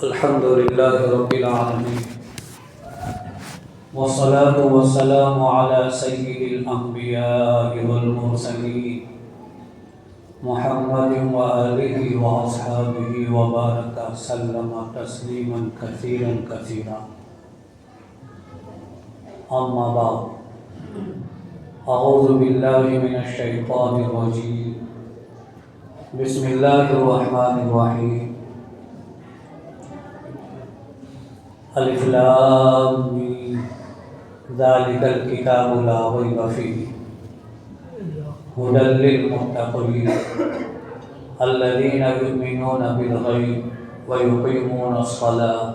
الحمد لله رب العالمين والصلاة والسلام على سيد الأنبياء والمرسلين محمد وآله وأصحابه وبارك وسلم تسليما كثيرا كثيرا. أما بعد، أعوذ بالله من الشيطان الرجيم. بسم الله الرحمن الرحيم. الف لام میم ذالک الکتاب لا ریب فیہ ھدی للمتقین الذین یؤمنون بالغیب ویقیمون الصلاة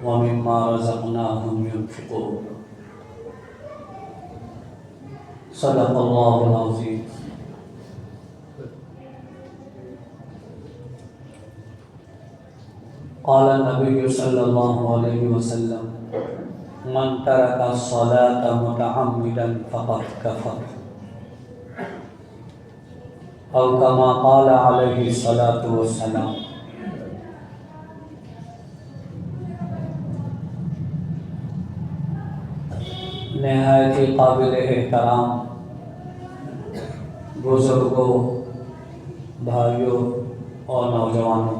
ومما رزقناهم ينفقون. صدق اللہ العظیم. قال النبي صلى الله عليه وسلم: من ترك الصلاة متعمدا فقد كفر، أو كما قال عليه الصلاة والسلام. نہایت ہی قابل احترام بزرگوں، بھائیوں اور نوجوانوں،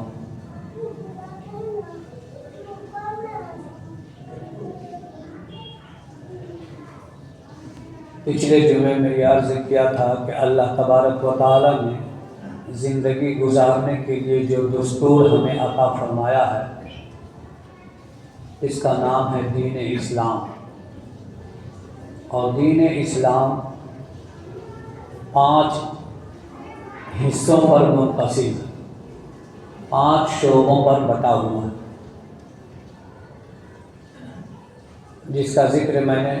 پچھلے جمعے میں یہ عرض کیا تھا کہ اللہ تبارک و تعالیٰ نے زندگی گزارنے کے لیے جو دستور ہمیں عطا فرمایا ہے، اس کا نام ہے دین اسلام. اور دین اسلام 5 حصوں پر منقسم، 5 شعبوں پر بٹا ہوا ہے، جس کا ذکر میں نے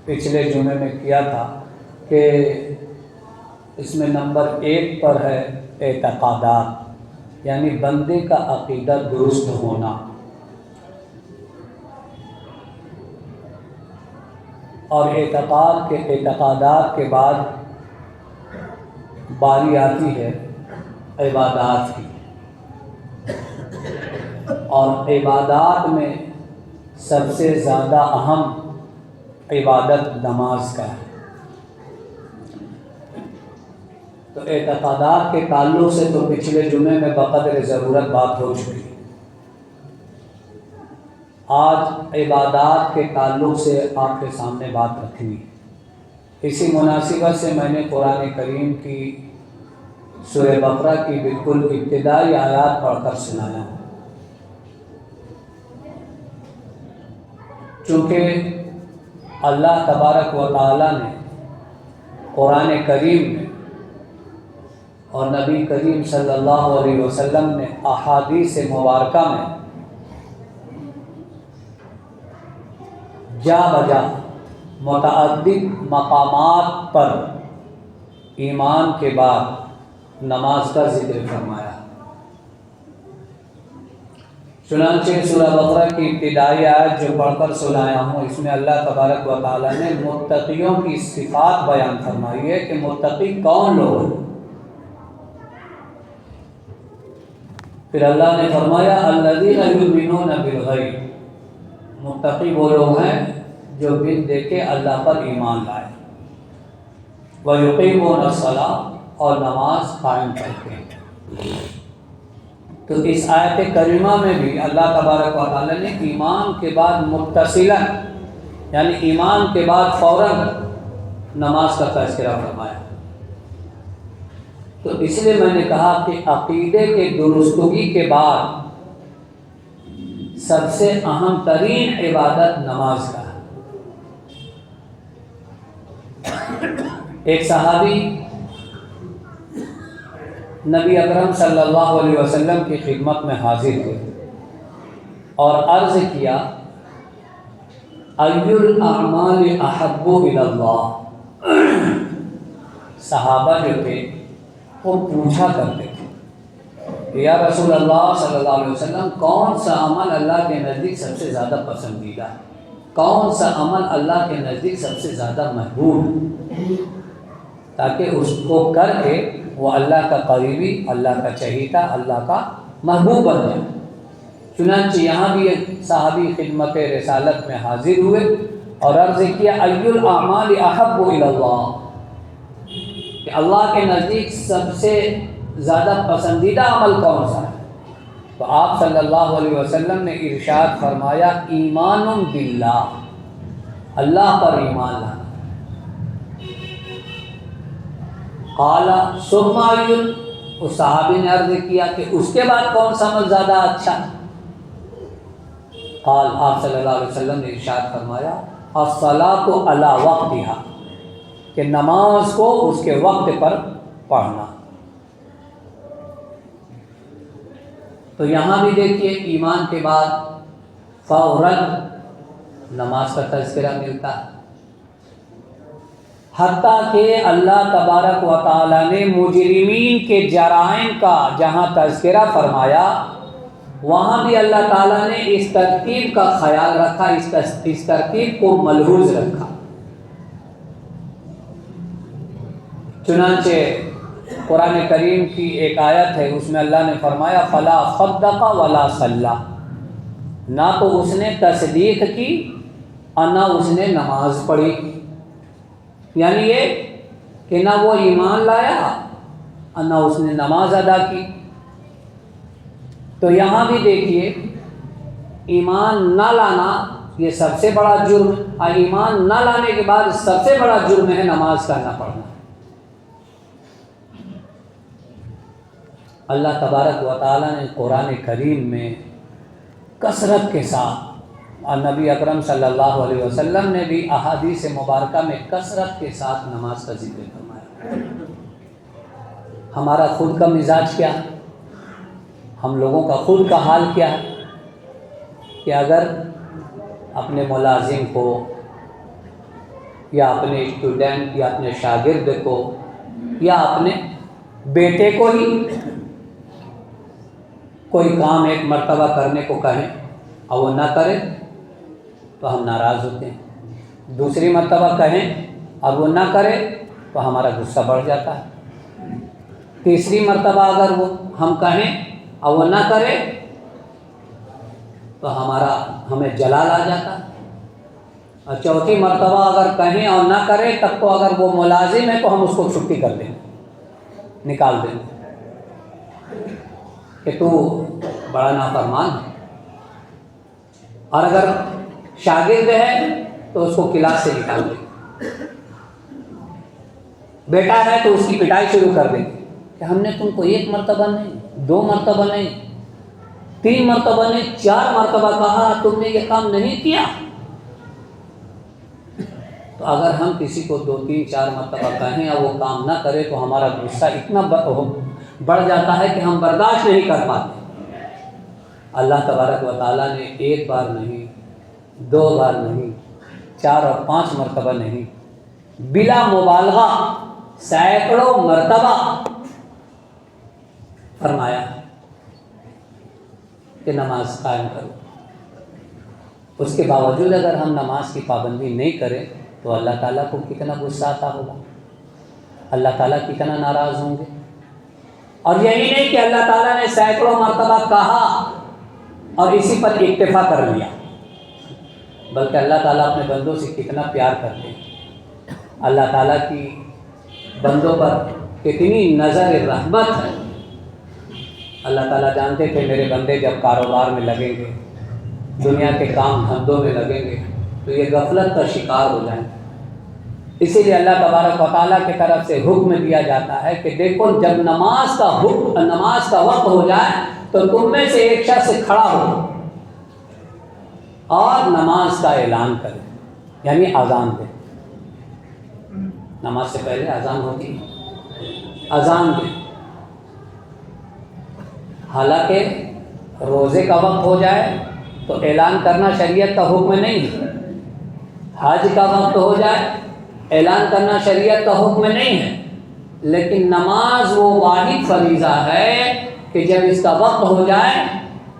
پچھلے جمعے میں کیا تھا کہ اس میں نمبر 1 پر ہے اعتقادات، یعنی بندے کا عقیدہ درست ہونا. اور اعتقادات کے بعد باری آتی ہے عبادات کی، اور عبادات میں سب سے زیادہ اہم عبادت نماز کا ہے. تو اعتقادات کے تعلق سے تو پچھلے جمعے میں بقدر ضرورت بات ہو چکی. آج عبادات کے تعلق سے آپ کے سامنے بات رکھنی. اسی مناسبت سے میں نے قرآن کریم کی سورہ بقرہ کی بالکل ابتدائی آیات پڑھ کر سنایا ہوں. چونکہ اللہ تبارک و تعالیٰ نے قرآن کریم میں اور نبی کریم صلی اللہ علیہ وسلم نے احادیث مبارکہ میں جا بجا متعدد مقامات پر ایمان کے بعد نماز کا ذکر فرمایا. چنانچہ سورہ بقرہ کی ابتدائی آیت جو پڑھ کر سنایا ہوں، اس میں اللہ تبارک و تعالیٰ نے متقیوں کی صفات بیان فرمائی ہے کہ متقی کون لوگ ہیں. پھر اللہ نے فرمایا الذین یؤمنون بالغیب، متقی وہ لوگ ہیں جو بن دیکھے اللہ پر ایمان لائے، ویقیمون الصلاۃ، اور نماز قائم کرتے ہیں. تو اس آیت کریمہ میں بھی اللہ تبارک و تعالیٰ نے ایمان کے بعد متصلا، یعنی ایمان کے بعد فوراً نماز کا تذکرہ فرمایا. تو اس لیے میں نے کہا کہ عقیدے کے درستگی کے بعد سب سے اہم ترین عبادت نماز کا ہے. ایک صحابی نبی اکرم صلی اللہ علیہ وسلم کی خدمت میں حاضر ہوئے اور عرض کیا ای الاعمال احب الی اللہ. صحابہ جو تھے وہ پوچھا کرتے تھے یا رسول اللہ صلی اللہ علیہ وسلم، کون سا عمل اللہ کے نزدیک سب سے زیادہ پسندیدہ ہے، کون سا عمل اللہ کے نزدیک سب سے زیادہ محبوب، تاکہ اس کو کر کے وہ اللہ کا قریبی، اللہ کا چہیتا، اللہ کا محبوب بن جائے. چنانچہ یہاں بھی ایک صحابی خدمت رسالت میں حاضر ہوئے اور عرض کیا ای الاعمال احب الی اللہ، کہ اللہ کے نزدیک سب سے زیادہ پسندیدہ عمل کون سا ہے؟ تو آپ صلی اللہ علیہ وسلم نے ارشاد فرمایا ایمان باللہ، اللہ پر ایمان لانا۔ قال ثم ای، اس صحابی نے عرض کیا کہ اس کے بعد کون سا عمل زیادہ اچھا؟ قال، آپ صلی اللہ علیہ وسلم نے ارشاد فرمایا الصلاۃ علی وقتہا، کہ نماز کو اس کے وقت پر پڑھنا۔ تو یہاں بھی دیکھیے ایمان کے بعد فوراً نماز کا تذکرہ ملتا ہے، حتیٰ کہ اللہ تبارک و تعالیٰ نے مجرمین کے جرائم کا جہاں تذکرہ فرمایا وہاں بھی اللہ تعالیٰ نے اس ترتیب کا خیال رکھا، اس ترتیب کو ملحوظ رکھا۔ چنانچہ قرآن کریم کی ایک آیت ہے، اس میں اللہ نے فرمایا فلا صدق ولا صلی، نہ تو اس نے تصدیق کی اور نہ اس نے نماز پڑھی، یعنی یہ کہ نہ وہ ایمان لایا اور نہ اس نے نماز ادا کی۔ تو یہاں بھی دیکھیے ایمان نہ لانا یہ سب سے بڑا جرم، اور ایمان نہ لانے کے بعد سب سے بڑا جرم ہے نماز کا نہ پڑھنا۔ اللہ تبارک و تعالیٰ نے قرآن کریم میں کثرت کے ساتھ، اور نبی اکرم صلی اللہ علیہ وسلم نے بھی احادیث مبارکہ میں کثرت کے ساتھ نماز کا ذکر فرمایا۔ ہمارا خود کا مزاج کیا ہے؟ ہم لوگوں کا خود کا حال کیا ہے کہ اگر اپنے ملازم کو یا اپنے اسٹوڈنٹ یا اپنے شاگرد کو یا اپنے بیٹے کو ہی کوئی کام ایک مرتبہ کرنے کو کہیں اور وہ نہ کرے تو ہم ناراض ہوتے ہیں، دوسری مرتبہ کہیں اور وہ نہ کرے تو ہمارا غصہ بڑھ جاتا ہے، تیسری مرتبہ اگر وہ ہم کہیں اور وہ نہ کرے تو ہمیں جلال آ جاتا ہے، اور چوتھی مرتبہ اگر کہیں اور نہ کرے تب تو اگر وہ ملازم ہے تو ہم اس کو چھٹی کر دیں، نکال دیں کہ تو بڑا نافرمان ہے، اور اگر شاگرد ہے تو اس کو کلاس سے نکال دیں، بیٹا ہے تو اس کی پٹائی شروع کر دیں کہ ہم نے تم کو ایک مرتبہ نہیں، دو مرتبہ نہیں، تین مرتبہ نہیں، چار مرتبہ کہا تم نے یہ کام نہیں کیا۔ تو اگر ہم کسی کو دو تین چار مرتبہ کہیں اور وہ کام نہ کرے تو ہمارا غصہ اتنا بڑھ جاتا ہے کہ ہم برداشت نہیں کر پاتے۔ اللہ تبارک و تعالیٰ نے ایک بار نہیں، دو بار نہیں، چار اور پانچ مرتبہ نہیں، بلا مبالغہ سینکڑوں مرتبہ فرمایا کہ نماز قائم کرو۔ اس کے باوجود اگر ہم نماز کی پابندی نہیں کریں تو اللہ تعالیٰ کو کتنا غصہ آتا ہوگا، اللہ تعالیٰ کتنا ناراض ہوں گے۔ اور یہی نہیں کہ اللہ تعالیٰ نے سینکڑوں مرتبہ کہا اور اسی پر اکتفا کر لیا، بلکہ اللہ تعالیٰ اپنے بندوں سے کتنا پیار کرتے ہیں۔ اللہ تعالیٰ کی بندوں پر کتنی نظر رحمت ہے۔ اللہ تعالیٰ جانتے تھے میرے بندے جب کاروبار میں لگیں گے، دنیا کے کام دھندوں میں لگیں گے تو یہ غفلت کا شکار ہو جائیں گے، اسی لیے اللہ تبارک و تعالیٰ کی طرف سے حکم دیا جاتا ہے کہ دیکھو جب نماز کا وقت ہو جائے تو تم میں سے ایک شخص کھڑا ہو اور نماز کا اعلان کرے، یعنی اذان دے۔ نماز سے پہلے اذان ہوتی ہے، اذان دے۔ حالانکہ روزے کا وقت ہو جائے تو اعلان کرنا شریعت کا حکم نہیں ہے، حج کا وقت ہو جائے اعلان کرنا شریعت کا حکم نہیں ہے، لیکن نماز وہ واحد فریضہ ہے کہ جب اس کا وقت ہو جائے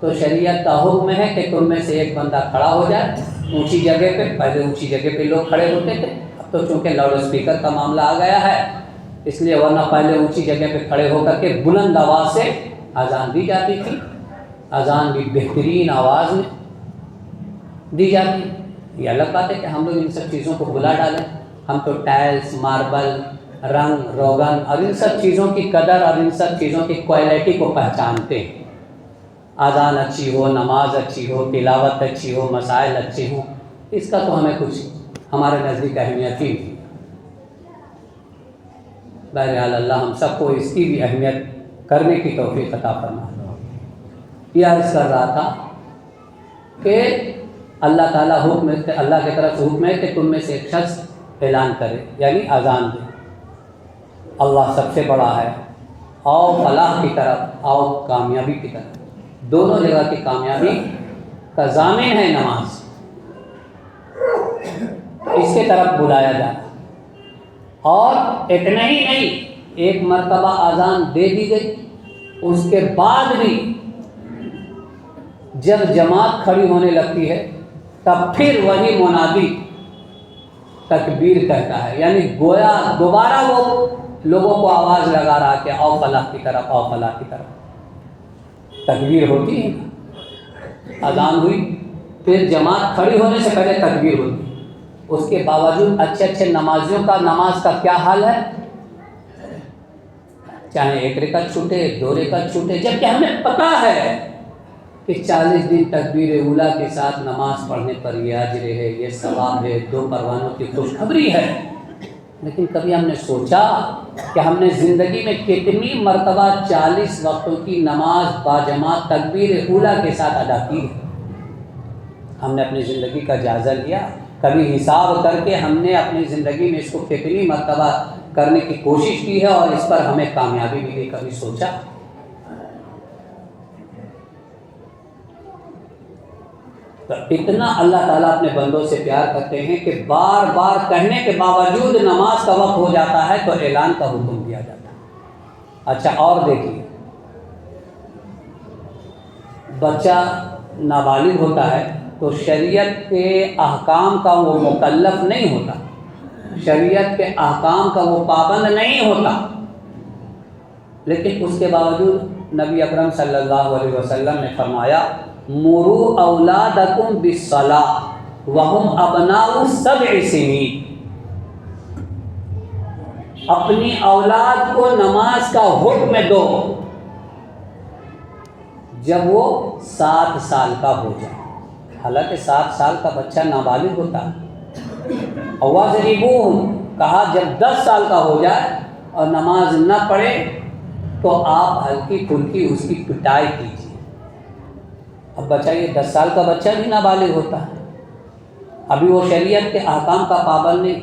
تو شریعت کا حکم ہے کہ تم میں سے ایک بندہ کھڑا ہو جائے اونچی جگہ پہ۔ پہلے اونچی جگہ پہ لوگ کھڑے ہوتے تھے، اب تو چونکہ لاؤڈ اسپیکر کا معاملہ آ گیا ہے اس لیے، ورنہ پہلے اونچی جگہ پہ کھڑے ہو کر کے بلند آواز سے اذان دی جاتی تھی، اذان بھی بہترین آواز میں دی جاتی ہے۔ یہ الگ بات ہے کہ ہم لوگ ان سب چیزوں کو بھلا ڈالیں، ہم تو ٹائلس، ماربل، رنگ روغن اور ان سب چیزوں کی قدر اور ان سب چیزوں کی کوالٹی کو پہچانتے ہیں۔ اذان اچھی ہو، نماز اچھی ہو، تلاوت اچھی ہو، مسائل اچھے ہوں، اس کا تو ہمیں کچھ ہمارے نزدیک اہمیت ہی نہیں۔ بہرحال اللہ ہم سب کو اس کی بھی اہمیت کرنے کی توفیق عطا فرمائے۔ یہ عرض کر رہا تھا کہ اللہ تعالیٰ اللہ کی طرف سے حکم ہے کہ تم میں سے ایک شخص اعلان کرے، یعنی اذان دے، اللہ سب سے بڑا ہے، آؤ فلاح کی طرف، آؤ کامیابی کی طرف۔ دونوں جگہ کی کامیابی کا ضامن ہے نماز، اس کے طرف بلایا جاتا۔ اور اتنا ہی نہیں، ایک مرتبہ اذان دے دی گئی، اس کے بعد بھی جب جماعت کھڑی ہونے لگتی ہے تب پھر وہی منادی تکبیر کہتا ہے، یعنی گویا دوبارہ وہ لوگوں کو آواز لگا رہا کہ آؤ فلاح کی طرف، آؤ فلاح کی طرف۔ تکبیر ہوتی ہے، اذان ہوئی، پھر جماعت کھڑی ہونے سے پہلے تکبیر ہوتی ہے۔ اس کے باوجود اچھے اچھے نمازیوں کا نماز کا کیا حال ہے؟ چاہے ایک رکعت چھوٹے، 2 رکعت چھوٹے، جبکہ ہمیں پتہ ہے کہ 40 دن تکبیر اولیٰ کے ساتھ نماز پڑھنے پر یہ اجر ہے، یہ ثواب ہے، 2 پروانوں کی خوشخبری ہے۔ لیکن کبھی ہم نے سوچا کہ ہم نے زندگی میں کتنی مرتبہ 40 وقتوں کی نماز باجماعت تکبیر اولیٰ کے ساتھ ادا کی ہے؟ ہم نے اپنی زندگی کا جائزہ لیا؟ کبھی حساب کر کے ہم نے اپنی زندگی میں اس کو کتنی مرتبہ کرنے کی کوشش کی ہے اور اس پر ہمیں کامیابی ملی؟ کبھی سوچا؟ تو اتنا اللہ تعالیٰ اپنے بندوں سے پیار کرتے ہیں کہ بار بار کہنے کے باوجود نماز کا وقت ہو جاتا ہے تو اعلان کا حکم دیا جاتا ہے۔ اچھا اور دیکھیے، بچہ نابالغ ہوتا ہے تو شریعت کے احکام کا وہ مکلف نہیں ہوتا، شریعت کے احکام کا وہ پابند نہیں ہوتا، لیکن اس کے باوجود نبی اکرم صلی اللہ علیہ وسلم نے فرمایا مروا اولادکم بالصلاۃ وہم ابناء 7 سنین، اپنی اولاد کو نماز کا حکم دو جب وہ 7 سال کا ہو جائے۔ حالانکہ 7 سال کا بچہ نابالغ ہوتا ہے۔ وَاضْرِبُوهُمْ، کہا جب 10 سال کا ہو جائے اور نماز نہ پڑھے تو آپ ہلکی پھلکی اس کی پٹائی کیجیے۔ اب بچائیے 10 سال کا بچہ بھی نابالغ ہوتا ہے، ابھی وہ شریعت کے احکام کا پابند نہیں،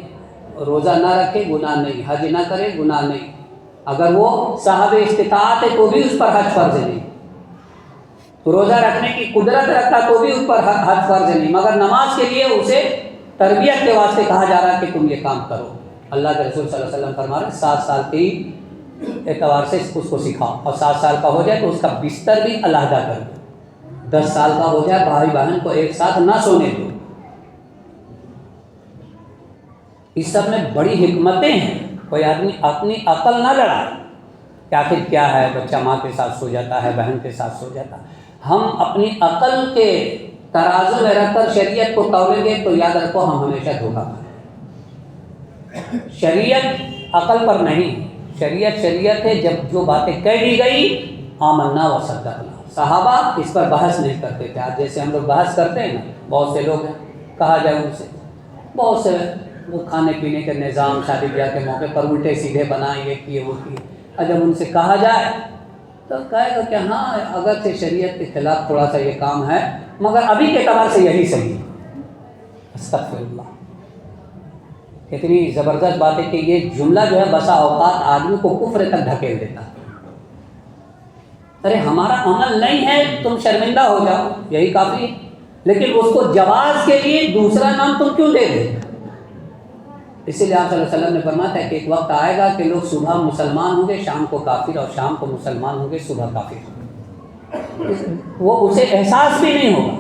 روزہ نہ رکھے گناہ نہیں، حج نہ کرے گناہ نہیں، اگر وہ صاحب استطاعت ہے تو بھی اس پر حج فرض نہیں، تو روزہ رکھنے کی قدرت رکھتا تو بھی اس پر حج فرض نہیں، مگر نماز کے لیے اسے تربیت کے واسطے کہا جا رہا ہے کہ تم یہ کام کرو۔ اللہ کے رسول صلی اللہ علیہ وسلم فرما رہے ہیں 7 سال کے اعتبار سے اس کو سکھاؤ، اور 7 سال کا ہو جائے تو اس کا بستر بھی علیحدہ کر دو، 10 سال کا ہو جائے بھائی بہن کو ایک ساتھ نہ سونے دو۔ اس سب میں بڑی حکمتیں ہیں، کوئی آدمی اپنی عقل نہ لڑائے کہ آخر کیا ہے، بچہ ماں کے ساتھ سو جاتا ہے، بہن کے ساتھ سو جاتا ہے۔ ہم اپنی عقل کے ترازو میں رکھ کر شریعت کو تولیں گے تو یاد رکھو ہم ہمیشہ دھوکہ کھائیں۔ شریعت عقل پر نہیں، شریعت ہے، جب جو باتیں کہہ دی گئی آمنا و صدقنا۔ صحابہ اس پر بحث نہیں کرتے تھے، آج جیسے ہم لوگ بحث کرتے ہیں نا، بہت سے لوگ ہیں، کہا جائے ان سے، بہت سے وہ کھانے پینے کے نظام شادی بیاہ کے موقع پر الٹے سیدھے بنائیں، یہ کیے وہ کیے، اور جب ان سے کہا جائے تو کہے گا کہ ہاں اگرچہ شریعت کے خلاف تھوڑا سا یہ کام ہے مگر ابھی کے اعتبار سے یہی صحیح ہے۔ استغفر اللہ، اتنی زبردست بات ہے کہ یہ جملہ جو ہے بسا اوقات آدمی کو کفر تک دھکیل دیتا ہے۔ ارے ہمارا عمل نہیں ہے، تم شرمندہ ہو جاؤ یہی کافی ہے، لیکن اس کو جواز کے لیے دوسرا نام تم کیوں دے دے؟ اسی لیے آپ صلی اللہ علیہ وسلم نے فرمایا ہے کہ ایک وقت آئے گا کہ لوگ صبح مسلمان ہوں گے شام کو کافر، اور شام کو مسلمان ہوں گے صبح کافر، وہ اسے احساس بھی نہیں ہوگا۔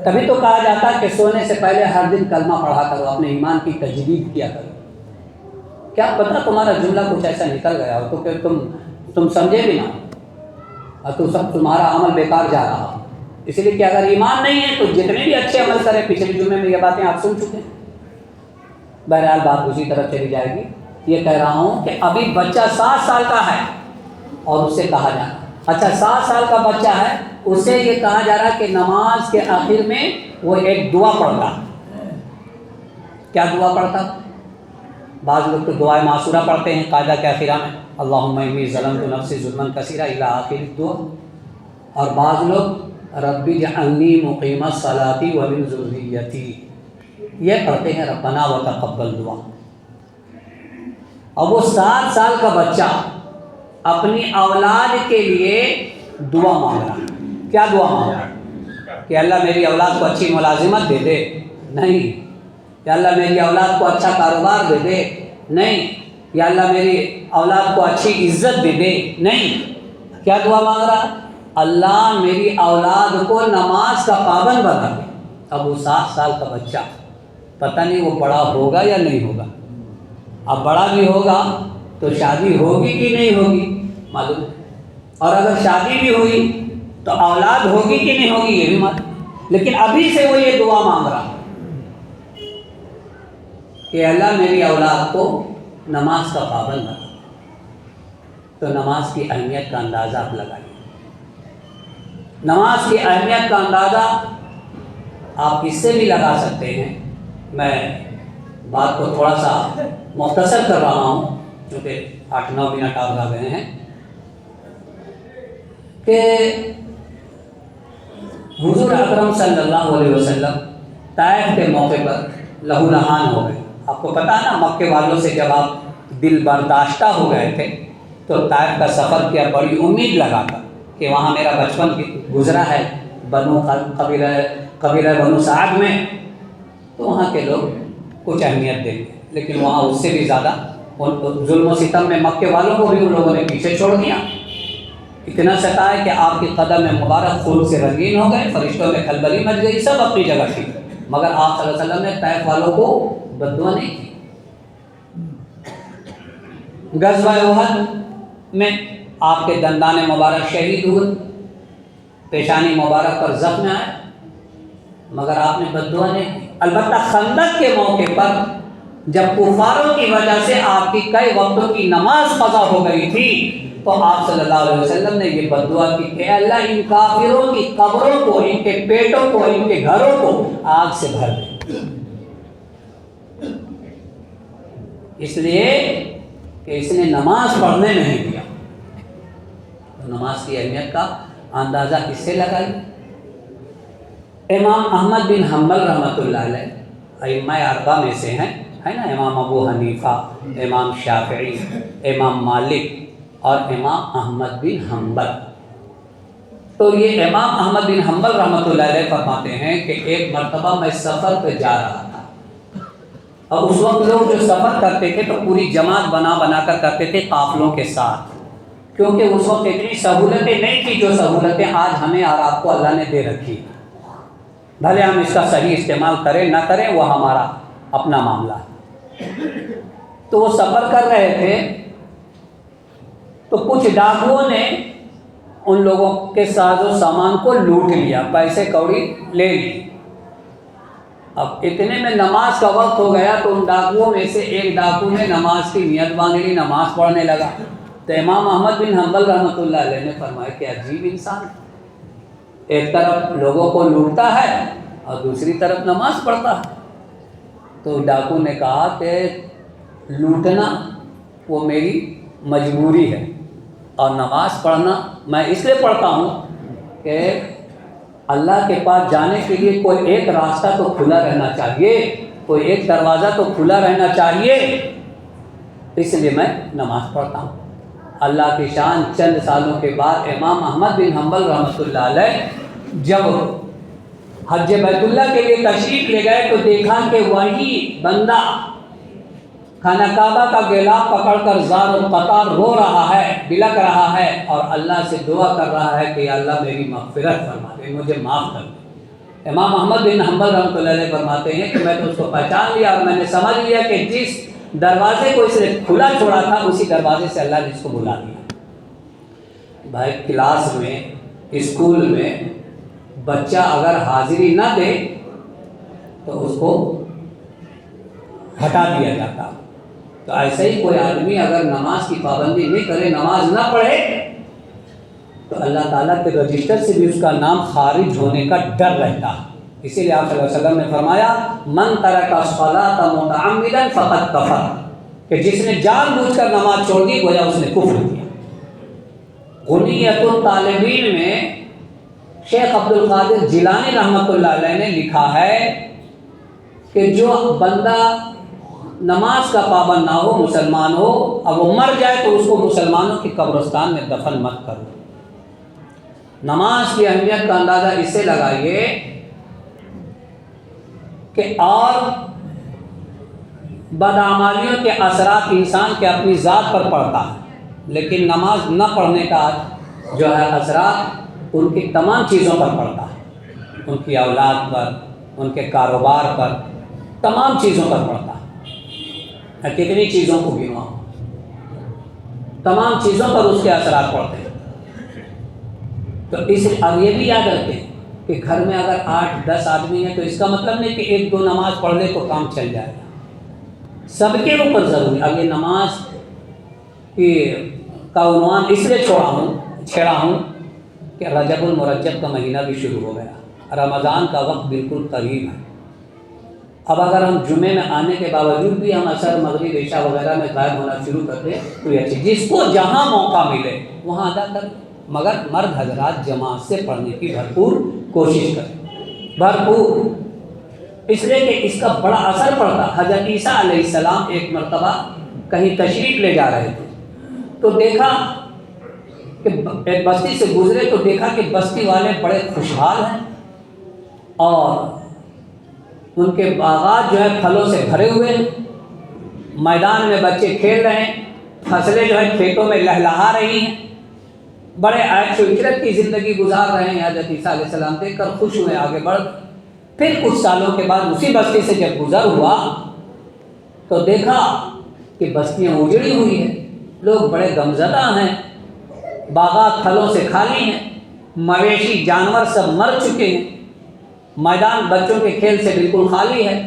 تبھی تو کہا جاتا ہے کہ سونے سے پہلے ہر دن کلمہ پڑھا کرو، اپنے ایمان کی تجدید کیا کرو۔ کیا پتہ تمہارا جملہ کچھ ایسا نکل گیا ہو تو کہ تم سمجھے بھی نہ۔ اور تو سب تمہارا عمل بیکار جا رہا ہو، اس لیے کہ اگر ایمان نہیں ہے تو جتنے بھی اچھے عمل کرے، پچھلے جمعے میں یہ باتیں آپ سن چکے ہیں۔ بہرحال بات اسی طرف چلی جائے گی۔ یہ کہہ رہا ہوں کہ ابھی بچہ 7 سال کا ہے اور اسے کہا جا رہا، اچھا 7 سال کا بچہ ہے، اسے یہ کہا جا رہا کہ نماز کے آخر میں وہ ایک دعا پڑھتا۔ کیا دعا پڑھتا؟ بعض لوگ تو دعائے معصورہ پڑھتے ہیں قاعدہ کے آخرہ میں، اللہم انی ظلمت نفسی ظلما کثیرا الی آخر الدعا، اور بعض لوگ رب اجعلنی مقیم الصلاۃ ومن ذریتی، یہ پڑھتے ہیں ربنا وتقبل دعا۔ اور وہ 7 سال کا بچہ اپنی اولاد کے لیے دعا مانگ رہا، کیا دعا مانگ رہا؟ کہ اللہ میری اولاد کو اچھی ملازمت دے دے؟ نہیں۔ یا اللہ میری اولاد کو اچھا کاروبار دے دے؟ نہیں۔ یا اللہ میری اولاد کو اچھی عزت دے دے؟ نہیں۔ کیا دعا مانگ رہا؟ اللہ میری اولاد کو نماز کا پابند بنا دے۔ اب وہ 7 سال کا بچہ، پتہ نہیں وہ بڑا ہوگا یا نہیں ہوگا۔ اب بڑا بھی ہوگا تو شادی ہوگی کہ نہیں ہوگی معلوم ہے، اور اگر شادی بھی ہوئی تو اولاد ہوگی کہ نہیں ہوگی یہ بھی معلوم، لیکن ابھی سے وہ یہ دعا مانگ رہا کہ اللہ میری اولاد کو نماز کا پابند بنا۔ تو نماز کی اہمیت کا اندازہ آپ لگائیے، نماز کی اہمیت کا اندازہ آپ اس سے بھی لگا سکتے ہیں۔ میں بات کو تھوڑا سا مختصر کر رہا ہوں کیونکہ 8-9 منٹ آپ آ گئے ہیں، کہ حضور اکرم صلی اللہ علیہ وسلم طائف کے موقع پر لہو لہان ہو گئے۔ آپ کو پتہ ہے نا، مکے والوں سے جب آپ دل برداشتہ ہو گئے تھے تو طائف کا سفر کیا، بڑی امید لگا کر کہ وہاں میرا بچپن گزرا ہے قبیلہ بنو سعد میں، تو وہاں کے لوگ کچھ اہمیت دیں گے، لیکن وہاں اس سے بھی زیادہ ظلم و ستم میں مکے والوں کو بھی ان لوگوں نے پیچھے چھوڑ دیا، اتنا ستائے کہ آپ کی قدم مبارک خون سے رنگین ہو گئے، فرشتوں میں کھلبلی مچ گئی، سب اپنی جگہ تھی، مگر آپ صلی اللہ علیہ وسلم نے طائف والوں کو بد دعا نہیں کی۔ غزوہ احد میں آپ کے دندان مبارک شہید ہوئے، پیشانی مبارک پر زخم آئے، مگر آپ نے بد دعا نہیں کی۔ البتہ خندق کے موقع پر جب کفاروں کی وجہ سے آپ کی کئی وقتوں کی نماز قضا ہو گئی تھی تو آپ صلی اللہ علیہ وسلم نے یہ بد دعا کی کہ اللہ ان کافروں کی قبروں کو، ان کے پیٹوں کو، ان کے گھروں کو آگ سے بھر دے، اس لیے کہ اس نے نماز پڑھنے نہیں دیا۔ تو نماز کی اہمیت کا اندازہ کس سے لگائی؟ امام احمد بن حنبل رحمۃ اللہ علیہ ائمہ اربعہ میں سے ہیں، ہے نا، امام ابو حنیفہ، امام شافعی، امام مالک اور امام احمد بن حنبل۔ تو یہ امام احمد بن حنبل رحمۃ اللہ علیہ فرماتے ہیں کہ ایک مرتبہ میں سفر پہ جا رہا تھا، اور اس وقت لوگ جو سفر کرتے تھے تو پوری جماعت بنا بنا کر کرتے تھے قافلوں کے ساتھ، کیونکہ اس وقت اتنی سہولتیں نہیں تھیں جو سہولتیں آج ہمیں اور آپ کو اللہ نے دے رکھی، بھلے ہم اس کا صحیح استعمال کریں نہ کریں وہ ہمارا اپنا معاملہ ہے۔ تو وہ سفر کر رہے تھے تو کچھ ڈاکوؤں نے ان لوگوں کے ساز و سامان کو لوٹ لیا، پیسے کوڑی لے لی۔ اب اتنے میں نماز کا وقت ہو گیا تو ان ڈاکوؤں میں سے ایک ڈاکو نے نماز کی نیت باندھ لی، نماز پڑھنے لگا۔ تو امام احمد بن حنبل رحمۃ اللہ علیہ نے فرمایا کہ عجیب انسان، ایک طرف لوگوں کو لوٹتا ہے اور دوسری طرف نماز پڑھتا ہے۔ تو ڈاکو نے کہا کہ لوٹنا وہ میری مجبوری ہے، اور نماز پڑھنا میں اس لیے پڑھتا ہوں کہ اللہ کے پاس جانے کے لیے کوئی ایک راستہ تو کھلا رہنا چاہیے، کوئی ایک دروازہ تو کھلا رہنا چاہیے، اس لیے میں نماز پڑھتا ہوں۔ اللہ کی شان، چند سالوں کے بعد امام احمد بن حنبل رحمۃ اللہ علیہ جب حج بیت اللہ کے لیے تشریف لے گئے تو دیکھا کہ وہی بندہ خانہ کعبہ کا گیلاب پکڑ کر زار و قطار رو رہا ہے، بلک رہا ہے اور اللہ سے دعا کر رہا ہے کہ اللہ میری مغفرت فرما دے، مجھے معاف کر دے۔ امام احمد بن حنبل رحمۃ اللہ علیہ فرماتے ہیں کہ میں تو اس کو پہچان لیا اور میں نے سمجھ لیا کہ جس دروازے کو اس نے کھلا چھوڑا تھا اسی دروازے سے اللہ نے اس کو بلا دیا۔ بھائی کلاس میں، اسکول میں بچہ اگر حاضری نہ دے تو اس کو ہٹا دیا جاتا. تو ایسے ہی کوئی آدمی اگر نماز کی پابندی نہیں کرے، نماز نہ پڑھے، تو اللہ تعالیٰ کے رجسٹر سے بھی اس کا نام خارج ہونے کا ڈر رہتا ہے. اسی لیے آپ صلی اللہ علیہ وسلم نے فرمایا من ترک الصلاۃ متعمدا فقد کفر، کہ جس نے جان بوجھ کر نماز چھوڑ دی گویا اس نے کفر کیا. غنیۃ الطالبین میں شیخ عبد القادر جیلانی رحمۃ اللہ علیہ نے لکھا ہے کہ جو بندہ نماز کا پابند نہ ہو، مسلمان ہو، اب وہ مر جائے تو اس کو مسلمانوں کی قبرستان میں دفن مت کرو. نماز کی اہمیت کا اندازہ اس سے لگائیے کہ اور بدعمالیوں کے اثرات انسان کے اپنی ذات پر پڑتا ہے، لیکن نماز نہ پڑھنے کا جو ہے اثرات ان کی تمام چیزوں پر پڑتا ہے، ان کی اولاد پر، ان کے کاروبار پر، تمام چیزوں پر پڑتا ہے. کتنی چیزوں کو گنوا، تمام چیزوں پر اس کے اثرات پڑتے ہیں. تو اس اب یہ بھی یاد رکھیں کہ گھر میں اگر 8-10 آدمی ہیں تو اس کا مطلب نہیں کہ 1-2 نماز پڑھ لے تو کام چل جائے گا، سب کے اوپر ضروری. اب یہ نماز کا عنوان اس لیے چھیڑا ہوں کہ رجب المرجب کا مہینہ بھی شروع ہو گیا، رمضان کا وقت بالکل قریب ہے. اب اگر ہم جمعے میں آنے کے باوجود بھی ہم عصر، مغرب، عشاء وغیرہ میں غائب ہونا شروع کرتے تو یہ اچھی، جس کو جہاں موقع ملے وہاں ادا کر، مگر مرد حضرات جماعت سے پڑھنے کی بھرپور کوشش کریں، بھرپور. اس لیے کہ اس کا بڑا اثر پڑتا. حضرت عیسیٰ علیہ السلام ایک مرتبہ کہیں تشریف لے جا رہے تھے تو دیکھا کہ ایک بستی سے گزرے تو دیکھا کہ بستی والے بڑے خوشحال ہیں اور ان کے باغات جو ہے پھلوں سے بھرے ہوئے ہیں، میدان میں بچے کھیل رہے ہیں، فصلیں جو ہے کھیتوں میں لہلہا رہی ہیں، بڑے عیش و عشرت کی زندگی گزار رہے ہیں. حضرت عیسیٰ علیہ السلام دیکھ کر خوش ہوئے، آگے بڑھ. پھر کچھ سالوں کے بعد اسی بستی سے جب گزر ہوا تو دیکھا کہ بستیاں اجڑی ہوئی ہیں، لوگ بڑے غمزدہ ہیں، باغات پھلوں سے خالی ہیں، مویشی جانور سب مر چکے ہیں، میدان بچوں کے کھیل سے بالکل خالی ہے.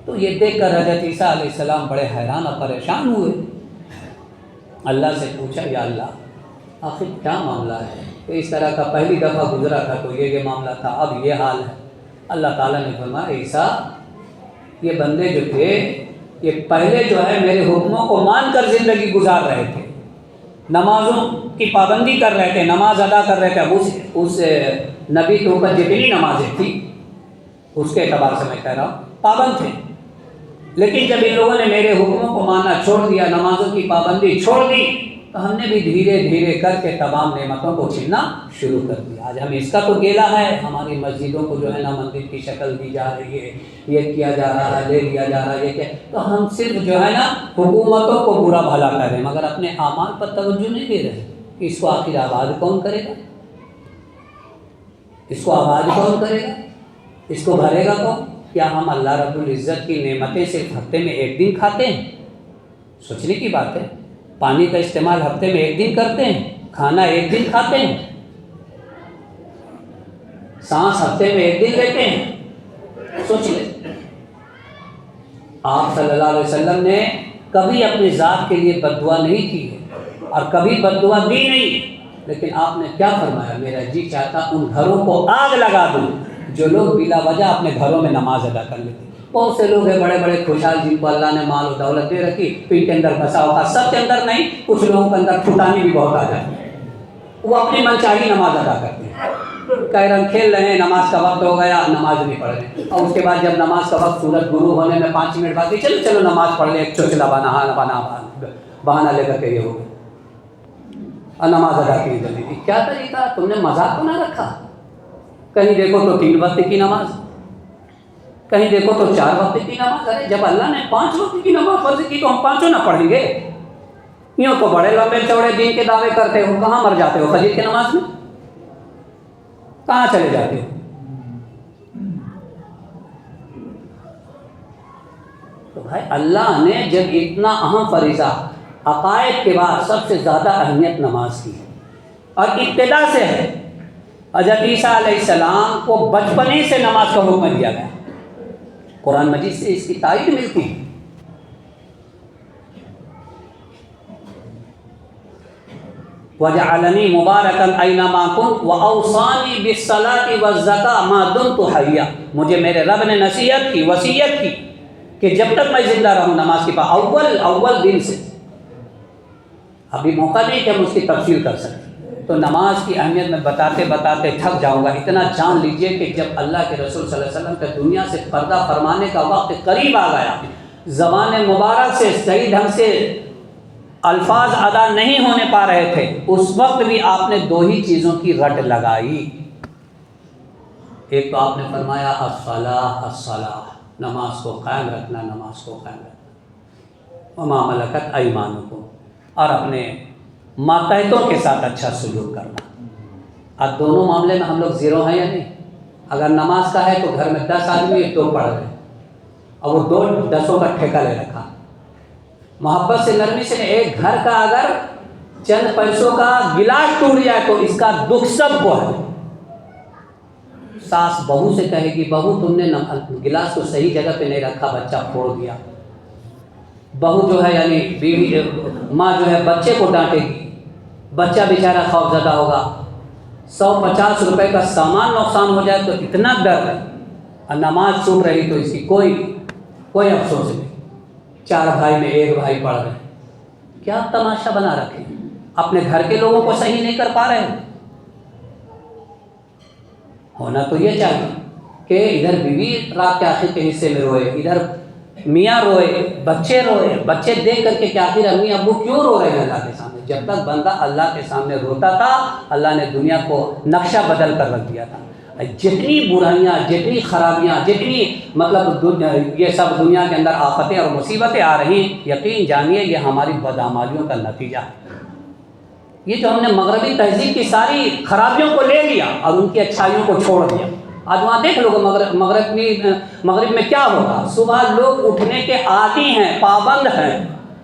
تو یہ دیکھ کر حضرت عیسیٰ علیہ السلام بڑے حیران اور پریشان ہوئے. اللہ سے پوچھا یا اللہ آخر کیا معاملہ ہے؟ تو اس طرح کا پہلی دفعہ گزرا تھا تو یہ معاملہ تھا، اب یہ حال ہے. اللہ تعالیٰ نے فرمایا عیسیٰ یہ بندے جو تھے یہ پہلے جو ہے میرے حکموں کو مان کر زندگی گزار رہے تھے، نمازوں کی پابندی کر رہے تھے، نماز ادا کر رہے تھے. اب اس نبی کے اوپر جتنی نمازیں تھیں اس کے اعتبار سے میں کہہ رہا ہوں پابند تھے، لیکن جب ان لوگوں نے میرے حکموں کو ماننا چھوڑ دیا، نمازوں کی پابندی چھوڑ دی، تو ہم نے بھی دھیرے دھیرے کر کے تمام نعمتوں کو چھیننا شروع کر دیا. آج ہم اس کا تو گیلا ہے، ہماری مسجدوں کو جو ہے نا مندر کی شکل دی جا رہی ہے، یہ کیا جا رہا ہے، لے لیا جا رہا ہے، یہ کیا. تو ہم صرف جو ہے نا حکومتوں کو برا بھلا کر رہے ہیں مگر اپنے اعمال پر توجہ نہیں دے رہے. اس کو آخر آباد کون کرے گا؟ اس کو آباد کون کرے گا؟ اس کو بھرے گا کون؟ کیا ہم اللہ رب العزت کی نعمتیں صرف ہفتے میں ایک دن کھاتے ہیں؟ سوچنے کی بات ہے. پانی کا استعمال ہفتے میں ایک دن کرتے ہیں، کھانا ایک دن کھاتے ہیں، سانس ہفتے میں ایک دن لیتے ہیں. سوچ لیں آپ صلی اللہ علیہ وسلم نے کبھی اپنی ذات کے لیے بد دعا نہیں کی ہے اور کبھی بد دعا دی نہیں، لیکن آپ نے کیا فرمایا؟ میرا جی چاہتا ان گھروں کو آگ لگا دوں جو لوگ بلا وجہ اپنے گھروں میں نماز ادا کر لیتے. بہت سے لوگ ہیں بڑے بڑے خوشحال جن کو اللہ نے مال و دولت دے رکھی، تو ان کے اندر بسا ہوگا، سب کے اندر نہیں، کچھ لوگوں کے اندر پھٹانی بھی بہت آ جاتی ہے، وہ اپنی من چاہی نماز ادا کرتے ہیں. کیرم کھیل رہے ہیں، نماز کا وقت ہو گیا، نماز نہیں پڑھ رہے، اور اس کے بعد جب نماز کا وقت سورج غروب ہونے میں 5 منٹ بعد چلو چلو نماز پڑھ لیں، ایک چوچلا بہانہ لے کر کے یہ ہو گیا اور نماز ادا کی جلدی. کیا طریقہ؟ تم نے مذاق تو نہ رکھا. کہیں دیکھو تو 3 وقت کی نماز، کہیں دیکھو تو 4 وقت کی نماز. ارے جب اللہ نے 5 وقت کی نماز فرض کی تو ہم 5 نہ پڑھیں گے؟ یوں تو بڑے لمبے چوڑے دین کے دعوے کرتے ہو، کہاں مر جاتے ہو فجر کی نماز میں؟ کہاں چلے جاتے ہو؟ تو بھائی اللہ نے جب اتنا اہم فریضہ عقائد کے بعد سب سے زیادہ اہمیت نماز کی ہے، اور ابتدا سے ہے. حضرت عیسیٰ علیہ السلام کو بچپنے سے نماز کا حکم دیا گیا. قرآن مجید سے اس کی تائید ملتی ہے. وَجَعَلَنِي مُبَارَكًا أَيْنَمَا كُنتُ وَأَوْصَانِي بِالصَّلَاةِ وَالزَّكَاةِ مَا دُمْتُ حَيًّا. مجھے میرے رب نے نصیحت کی، وصیت کی کہ جب تک میں زندہ رہوں نماز کی اول دن سے. ابھی موقع نہیں کہ ہم اس کی تفصیل کر سکیں، تو نماز کی اہمیت میں بتاتے بتاتے تھک جاؤں گا. اتنا جان لیجئے کہ جب اللہ کے رسول صلی اللہ علیہ وسلم کا دنیا سے پردہ فرمانے کا وقت قریب آ گیا، زبان مبارک سے صحیح ڈھنگ سے الفاظ ادا نہیں ہونے پا رہے تھے، اس وقت بھی آپ نے 2 ہی چیزوں کی رٹ لگائی. ایک تو آپ نے فرمایا الصلاۃ، نماز کو قائم رکھنا، نماز کو قائم رکھنا. وما ملکت ایمانکم، اور اپنے ماتحتوں کے ساتھ اچھا سلوک کرنا. اب دونوں معاملے میں ہم لوگ زیرو ہیں یا نہیں؟ اگر نماز کا ہے تو گھر میں 10 آدمی 2 پڑھ رہے اور وہ 2 10 کا ٹھیکہ لے رکھا. محبت سے نرمی سے ایک گھر کا اگر چند پیسوں کا گلاس ٹوٹ جائے تو اس کا دکھ سب کو ہے. ساس بہو سے کہے گی بہو تم نے گلاس کو صحیح جگہ پہ نہیں رکھا، بچہ پھوڑ دیا. بہو جو ہے یعنی بیوی ماں جو ہے بچے کو ڈانٹے گی، بچہ بیچارہ خوف زدہ ہوگا. 150 روپے کا سامان نقصان ہو جائے تو اتنا ڈر ہے، اور نماز چھوٹ رہی تو اس کی کوئی افسوس نہیں. 4 بھائی میں 1 بھائی پڑھ رہے ہیں. کیا تماشا بنا رکھے، اپنے گھر کے لوگوں کو صحیح نہیں کر پا رہے ہیں. ہونا تو یہ چاہیے کہ ادھر بیوی رات کے آخر کے حصے میں روئے، ادھر میاں روئے، بچے دیکھ کر کے کہ آخر امی ابو کیوں رو رہے ہیں اللہ کے سامنے. جب تک بندہ اللہ کے سامنے روتا تھا، اللہ نے دنیا کو نقشہ بدل کر رکھ دیا تھا. جتنی برائیاں، جتنی خرابیاں، جتنی یہ سب دنیا کے اندر آفتیں اور مصیبتیں آ رہی ہیں، یقین جانیے یہ ہماری بدعمالیوں کا نتیجہ ہے. یہ جو ہم نے مغربی تہذیب کی ساری خرابیوں کو لے لیا اور ان کی اچھائیوں کو چھوڑ دیا. آج وہاں دیکھ لو مغرب میں کیا ہوگا. صبح لوگ اٹھنے کے عادی ہیں، پابند ہیں،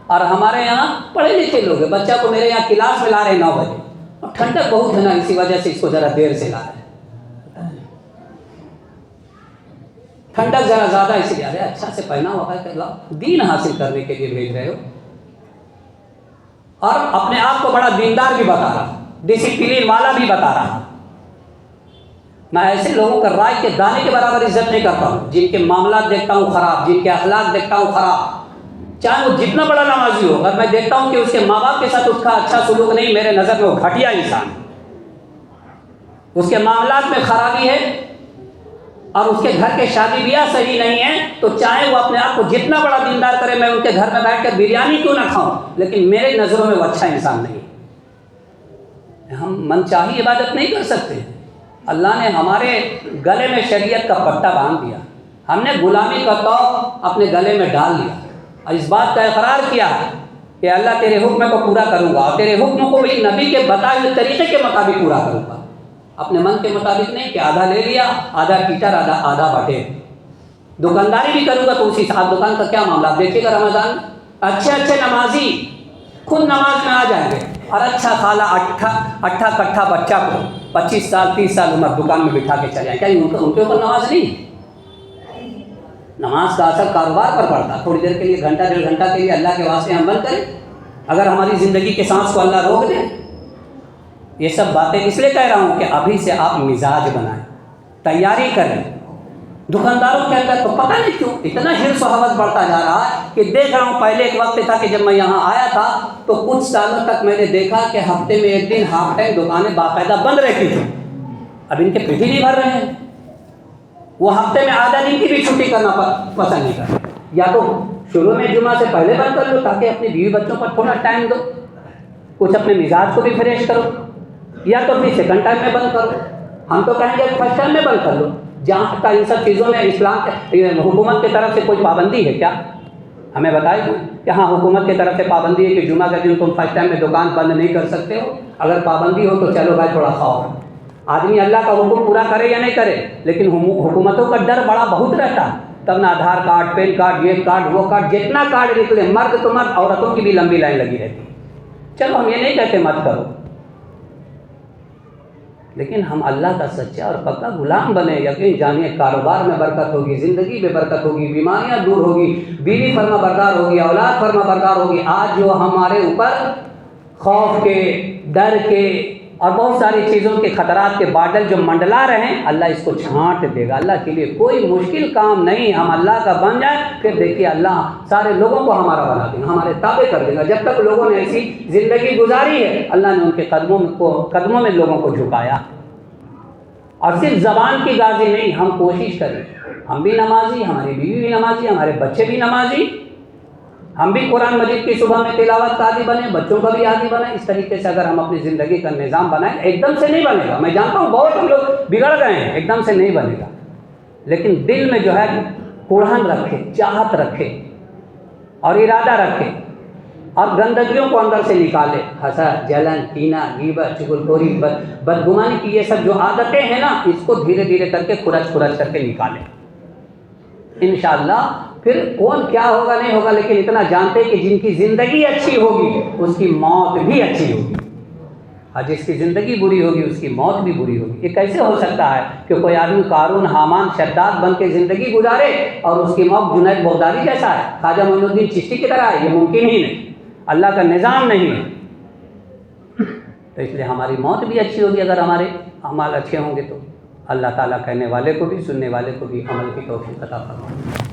اور ہمارے یہاں پڑھے لکھے لوگ ہیں. بچہ کو میرے یہاں کلاس میں لا رہے 9 بجے، اور ٹھنڈک بہت ہے نا، اسی وجہ سے اس کو ذرا دیر سے لا رہے ہیں. ٹھنڈک ذرا زیادہ اسی لیے اچھا سے پہنا ہوا ہے کہ دین حاصل کرنے کے لیے بھیج رہے ہو، اور اپنے آپ کو بڑا دیندار بھی بتا رہا، ڈسپلن والا بھی بتا رہا. میں ایسے لوگوں کا رائے کے دانے کے برابر عزت نہیں کرتا ہوں جن کے معاملات دیکھتا ہوں خراب، جن کے اخلاق دیکھتا ہوں خراب، چاہے وہ جتنا بڑا نمازی ہو. اگر میں دیکھتا ہوں کہ اس کے ماں باپ کے ساتھ اس کا اچھا سلوک نہیں، میرے نظر میں وہ گھٹیا انسان ہے، اس کے معاملات میں خرابی ہے، اور اس کے گھر کے شادی بیاہ صحیح نہیں ہے، تو چاہے وہ اپنے آپ کو جتنا بڑا دیندار کرے، میں ان کے گھر میں بیٹھ کر بریانی کیوں نہ کھاؤں، لیکن میرے نظروں میں وہ اچھا انسان نہیں ہے. ہم من چاہی عبادت نہیں کر سکتے. اللہ نے ہمارے گلے میں شریعت کا پٹا باندھ دیا، ہم نے غلامی کا طوق اپنے گلے میں ڈال لیا، اور اس بات کا اقرار کیا ہے کہ اللہ تیرے حکم کو پورا کروں گا، اور تیرے حکم کو بھی نبی کے بتائے ہوئے طریقے کے مطابق پورا کروں گا. اپنے من کے مطابق نہیں کہ آدھا لے لیا، آدھا ٹیچر آدھا بٹے. دکانداری بھی کروں گا تو اسی ساتھ دکان کا کیا معاملہ. آپ دیکھیے گا رمضان اچھے نمازی خود نماز میں آ جائیں گے، اور اچھا خالا اٹھا کٹھا بچہ کو 25 سال 30 سال عمر دکان میں بٹھا کے چلے جائیں. کیا ان کے اوپر نماز نہیں؟ نماز کا اثر کاروبار پر پڑتا. تھوڑی دیر کے لیے، گھنٹہ 1.5 گھنٹہ کے لیے اللہ کے واسطے ہم بند کریں، اگر ہماری زندگی کے سانس کو اللہ روک دے. یہ سب باتیں اس لیے کہہ رہا ہوں کہ ابھی سے آپ مزاج بنائیں، تیاری کریں. دکانداروں کے اندر تو پتہ نہیں کیوں اتنا حرص و حوث بڑھتا جا رہا ہے کہ دیکھ رہا ہوں. پہلے ایک وقت تھا کہ جب میں یہاں آیا تھا تو کچھ سالوں تک میں نے دیکھا کہ ہفتے میں 1 دن ہاف ٹائم دکانیں باقاعدہ بند رہتی تھیں. اب ان کے پیٹ ہی نہیں بھر رہے ہیں. وہ ہفتے میں آدھا دن کی بھی چھٹی کرنا پسند نہیں کرتے. یا تو شروع میں جمعہ سے پہلے بند کر لو تاکہ اپنی بیوی بچوں پر تھوڑا ٹائم دو، کچھ اپنے مزاج کو بھی فریش کرو، یا تو پھر سیکنڈ ٹائم میں بند کرو. ہم تو کہیں گے فرسٹ ٹائم میں بند کر لو. جہاں تک ان سب چیزوں میں اسلام حکومت کی طرف سے کوئی پابندی ہے کیا؟ ہمیں بتائیے کہ ہاں حکومت کی طرف سے پابندی ہے کہ جمعہ کا دن تم فرسٹ ٹائم میں دکان بند نہیں کر سکتے ہو. اگر پابندی ہو تو چلو بھائی تھوڑا خوف ہے. آدمی اللہ کا حکم پورا کرے یا نہیں کرے، لیکن حکومتوں کا ڈر بڑا بہت رہتا ہے. تب نہ آدھار کارڈ، پین کارڈ، یہ کارڈ وہ کارڈ، جتنا کارڈ نکلے، مرد تو مرد، عورتوں کی بھی لمبی لائن لگی رہتی. چلو ہم یہ نہیں کہتے مت کرو، لیکن ہم اللہ کا سچا اور پکا غلام بنے. یقین جانیے کاروبار میں برکت ہوگی, زندگی میں برکت ہوگی, بیماریاں دور ہوگی, بیوی فرما بردار ہوگی, اولاد فرما بردار ہوگی. آج جو ہمارے اوپر خوف کے, ڈر کے اور بہت ساری چیزوں کے خطرات کے بادل جو منڈلا رہے ہیں, اللہ اس کو چھانٹ دے گا. اللہ کے لیے کوئی مشکل کام نہیں. ہم اللہ کا بن جائیں, پھر دیکھیے اللہ سارے لوگوں کو ہمارا بنا دے گا, ہمارے تابع کر دے گا. جب تک لوگوں نے ایسی زندگی گزاری ہے, اللہ نے ان کے قدموں میں لوگوں کو جھکایا. اور صرف زبان کی غازی نہیں, ہم کوشش کریں, ہم بھی نمازی, ہماری بیوی بھی نمازی, ہمارے بچے بھی نمازی, ہم بھی قرآن مجید کی صبح میں تلاوت کا عادی بنیں, بچوں کا بھی عادی بنیں. اس طریقے سے اگر ہم اپنی زندگی کا نظام بنائیں, ایک دم سے نہیں بنے گا. میں جانتا ہوں بہت ہم لوگ بگڑ گئے ہیں, ایک دم سے نہیں بنے گا. لیکن دل میں جو ہے قرآن رکھے, چاہت رکھے اور ارادہ رکھے, اور گندگیوں کو اندر سے نکالے. حسد, جلن, کینہ, غیبت, چغلخوری, بدگمانی کی یہ سب جو عادتیں ہیں نا, اس کو دھیرے دھیرے کر کے کھرچ کر کے نکالے. انشاءاللہ پھر کون کیا ہوگا نہیں ہوگا, لیکن اتنا جانتے کہ جن کی زندگی اچھی ہوگی اس کی موت بھی اچھی ہوگی, اور جس کی زندگی بری ہوگی اس کی موت بھی بری ہوگی. یہ کیسے ہو سکتا ہے کہ کوئی آدمی قارون, حامان, شداد بن کے زندگی گزارے اور اس کی موت جنید بغدادی جیسا ہے, خواجہ معین الدین چشتی کی طرح ہے؟ یہ ممکن ہی نہیں, اللہ کا نظام نہیں ہے. تو اس لیے ہماری موت بھی اچھی ہوگی اگر ہمارے اعمال اچھے ہوں گے تو. اللہ تعالیٰ کہنے والے کو بھی, سننے والے کو بھی عمل کی توفیق عطا فرمائے.